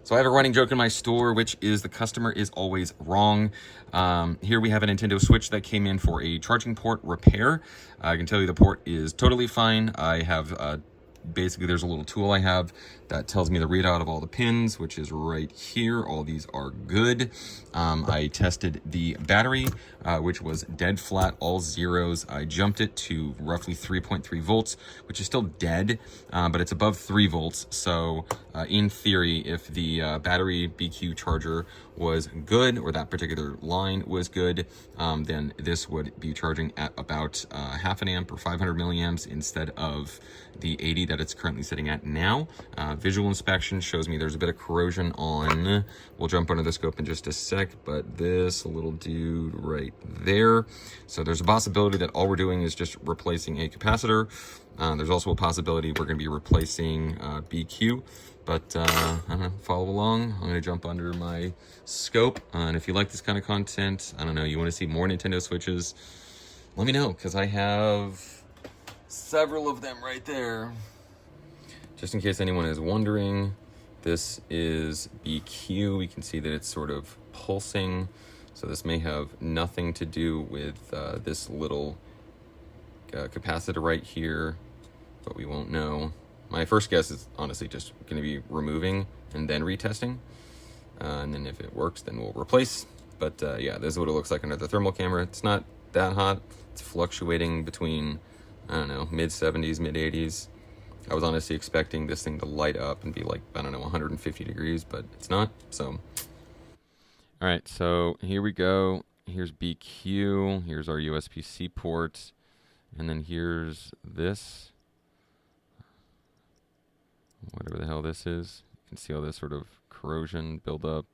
So I have a running joke in my store, which is the customer is always wrong. Here we have a Nintendo Switch that came in for a charging port repair. I can tell you the port is totally fine. I have basically there's a little tool I have that tells me the readout of all the pins, which is right here. All these are good. I tested the battery, which was dead flat, all zeros. I jumped it to roughly 3.3 volts, which is still dead, but it's above 3 volts. So in theory, if the battery BQ charger was good, or that particular line was good, then this would be charging at about half an amp or 500 milliamps instead of the 80 that it's currently sitting at now. Visual inspection shows me there's a bit of corrosion on, we'll jump under the scope in just a sec, but this little dude right there. So there's a possibility that all we're doing is just replacing a capacitor. There's also a possibility we're going to be replacing BQ, but follow along. I'm going to jump under my scope, and if you like this kind of content, I don't know, you want to see more Nintendo Switches, let me know, because I have several of them right there. Just in case anyone is wondering, this is BQ. We can see that it's sort of pulsing, so this may have nothing to do with this little capacitor right here, but we won't know. My first guess is honestly just going to be removing and then retesting, and then if it works, then we'll replace. But yeah, this is what it looks like under the thermal camera. It's not that hot. It's fluctuating between, I don't know, mid 70s, mid 80s. I was honestly expecting this thing to light up and be like, I don't know, 150 degrees, but it's not, so. All right, so here we go. Here's BQ, here's our USB-C port, and then here's this, whatever the hell this is. You can see all this sort of corrosion buildup.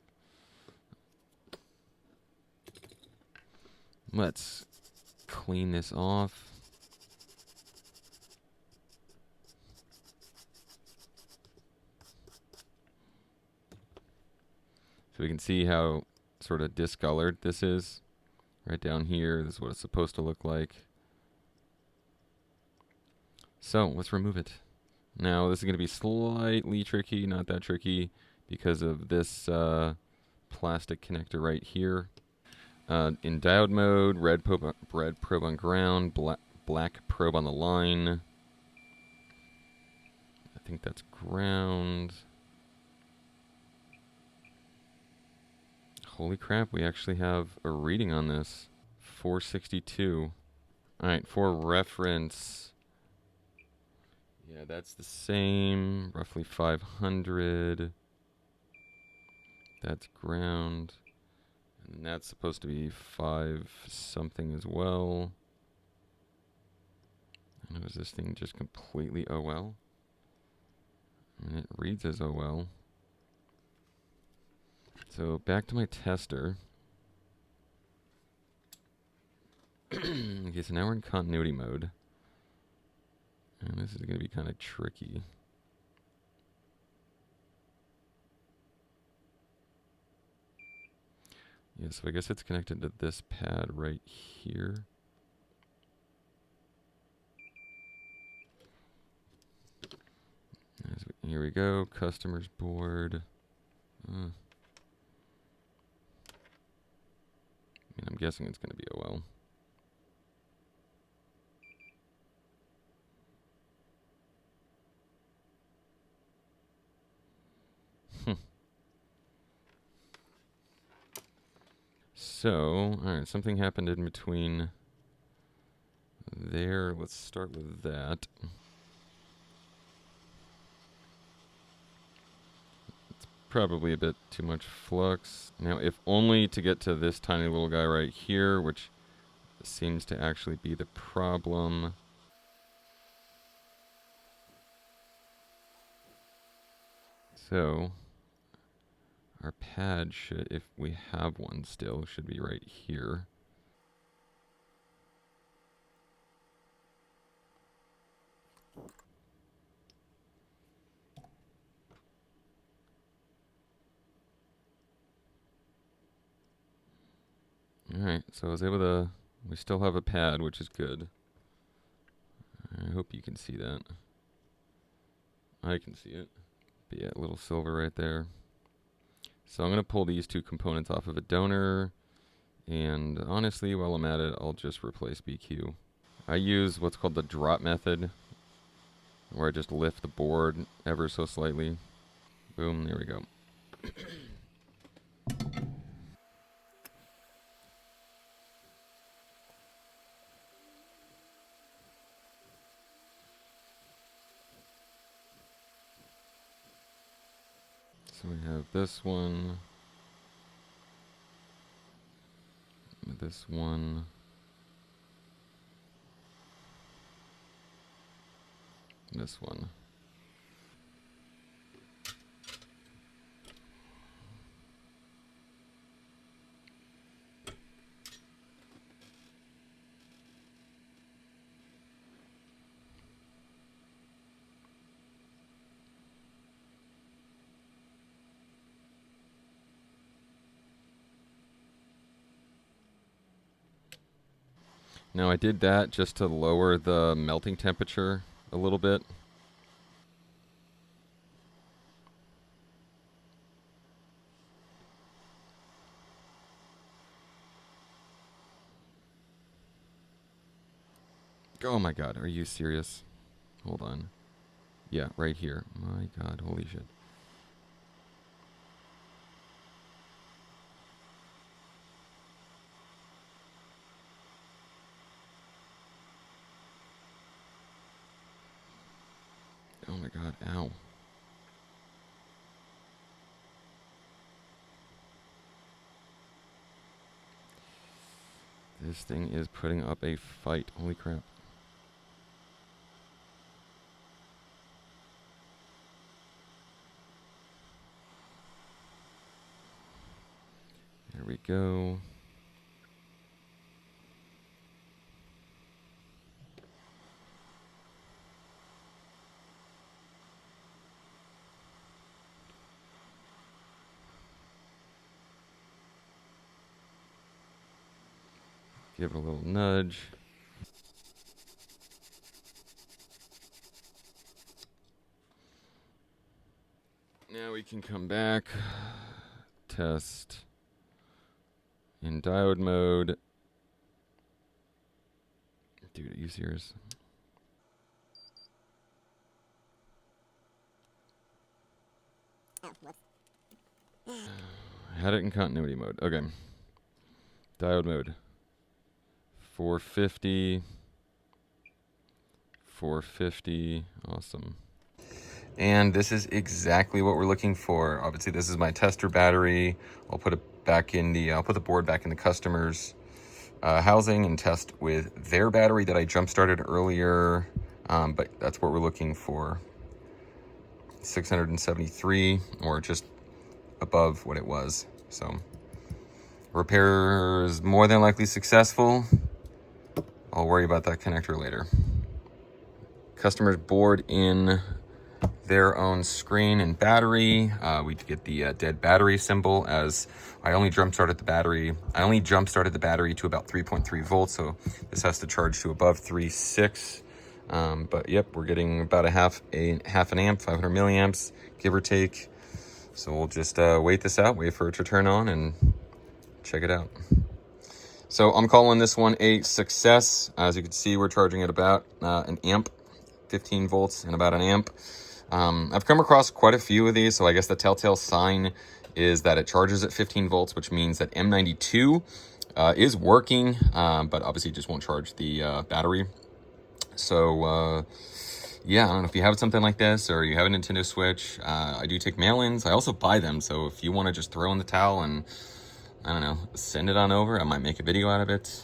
Let's clean this off. So we can see how sort of discolored this is. Right down here, this is what it's supposed to look like. So let's remove it. Now this is going to be slightly tricky, not that tricky, because of this plastic connector right here. In diode mode, red probe on ground, black probe on the line. I think that's ground. Holy crap, we actually have a reading on this. 462. Alright, for reference, yeah, that's the same, roughly 500. That's ground. And that's supposed to be 5 something as well. And is this thing just completely OL? And it reads as OL. So back to my tester. Okay, so now we're in continuity mode. And this is going to be kind of tricky. Yeah, so I guess it's connected to this pad right here. Here we go, customer's board. I mean, I'm guessing it's going to be OL. So, alright, something happened in between there. Let's start with that. It's probably a bit too much flux. Now, if only to get to this tiny little guy right here, which seems to actually be the problem. So, our pad should, if we have one still, should be right here. Alright, so I was able to, we still have a pad, which is good. I hope you can see that. I can see it. But yeah, a little silver right there. So I'm going to pull these two components off of a donor, and honestly, while I'm at it, I'll just replace BQ. I use what's called the drop method, where I just lift the board ever so slightly. Boom, there we go. So we have this one, this one, this one. Now I did that just to lower the melting temperature a little bit. Oh my god, are you serious? Hold on. Yeah, right here. My god, holy shit. Oh my god, ow. This thing is putting up a fight. Holy crap. There we go. Give it a little nudge. Now we can come back, test in diode mode. Dude, are you serious? I had it in continuity mode. Okay. Diode mode. 450. 450. Awesome. And this is exactly what we're looking for. Obviously, this is my tester battery. I'll put it back in the, I'll put the board back in the customer's housing and test with their battery that I jump started earlier. But that's what we're looking for. 673, or just above what it was. So repair is more than likely successful. I'll worry about that connector later. Customer's board in their own screen and battery. We get the dead battery symbol, as I only jump started the battery. I only jump started the battery to about 3.3 volts, so this has to charge to above 3.6. But yep, we're getting about a half an amp, 500 milliamps, give or take. So we'll just wait this out, wait for it to turn on, and check it out. So I'm calling this one a success. As you can see, we're charging at about an amp, 15 volts and about an amp. I've come across quite a few of these, so I guess the telltale sign is that it charges at 15 volts, which means that M92 is working, but obviously it just won't charge the battery. So yeah, I don't know if you have something like this or you have a Nintendo Switch. I do take mail-ins. I also buy them, so if you want to just throw in the towel and, I don't know, send it on over, I might make a video out of it.